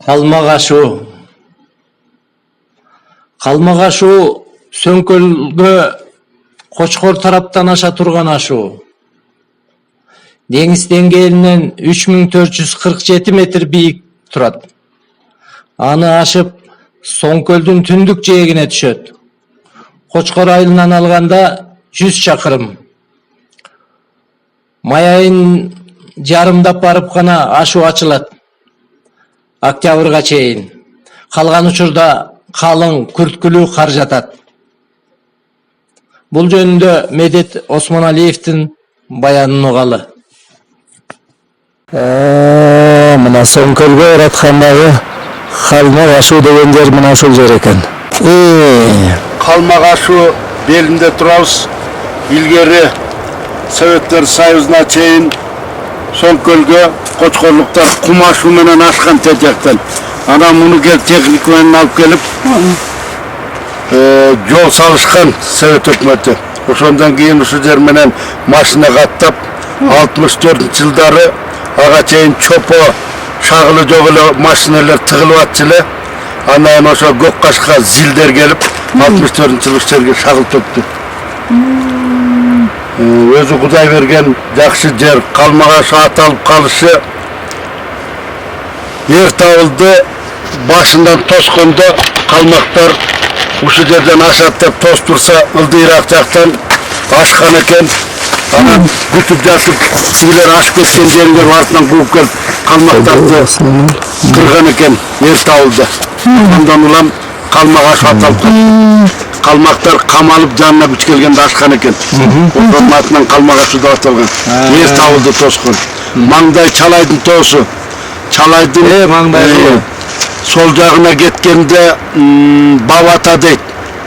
Қалмақ ашу Сөңкөлгө Кочкор тараптан аша турган ашу. Деңиз деңгээлинен 3447 метр бийик турат. Аны ашып Соңкөлдүн түндүк жээгине түшөт. Кочкор айылынан алганда 100 чакырым. Май айын жарымдап барып гана ашу ачылат. Октябрга чейин. Калган учурда калың күрткүлүү кар жатат. Бул жөнүндө Медет Осмоналиевдин баянын угалы. Мына Соңкөлгө бараткандагы Қалмақ ашу деген жер мына ушул жер экен. Қалмақ ашу белинде турабыз. Илгери Советтер Союзуна чейин Соңкөлгө кочкорлуктар кум ашу менен ашкан тежектен. Ана муну техник менен алып келип жол салышкан Совет өкмөтү. Ошондон кийин ушул жер менен машина каттап 64-жылдары ага чейин чопо шагылы жок эле машиналар тыгылып атчу эле. Анан ошо көк кашка зилдер келип 64-жылдык жерге шагылып өттү. Өзү Кудай берген жакшы жер. Қалмақ ашу аталып калышы Ертауылды башынан тоскондо калмактар ушул жерден ашат деп тостурса ылдыйраак жактан ашкан экен. Анан күтүп жатып силер ашып кеткен жериңер артынан кууп келип калмактарды кырган экен Ертауылда. Андан улам Қалмақ ашу аталып калды. Калмактар камалып жанына күч келгенде ашкан экен. Ошонун атынан Қалмақ ашу деп аталган. Ертауылды тоскон. Маңдай Чалайдын тоосу. Чалайдын маңдайы сол жагына кеткенде Бабата дейт.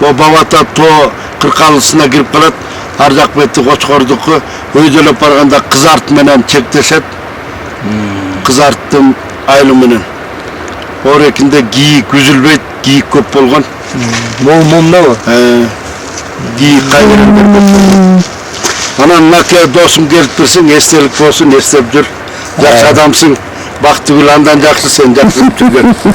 О Бабата тоо кыркалысына кирип калат. Ар жак бети Кочкордуку. Өйдөлөп барганда Кызарт менен чектешет. Кызарттын айылы менен. Орекинде кийик үзүлбөйт, кийик көп болгон. мундабы? Кийик кайрылып көп. Анан наке досум келип берсең, эстелик болсун, эстеп жүр. Жакшы адамсың. Бактыгүл андан жакшы сен жакшы жүргөн.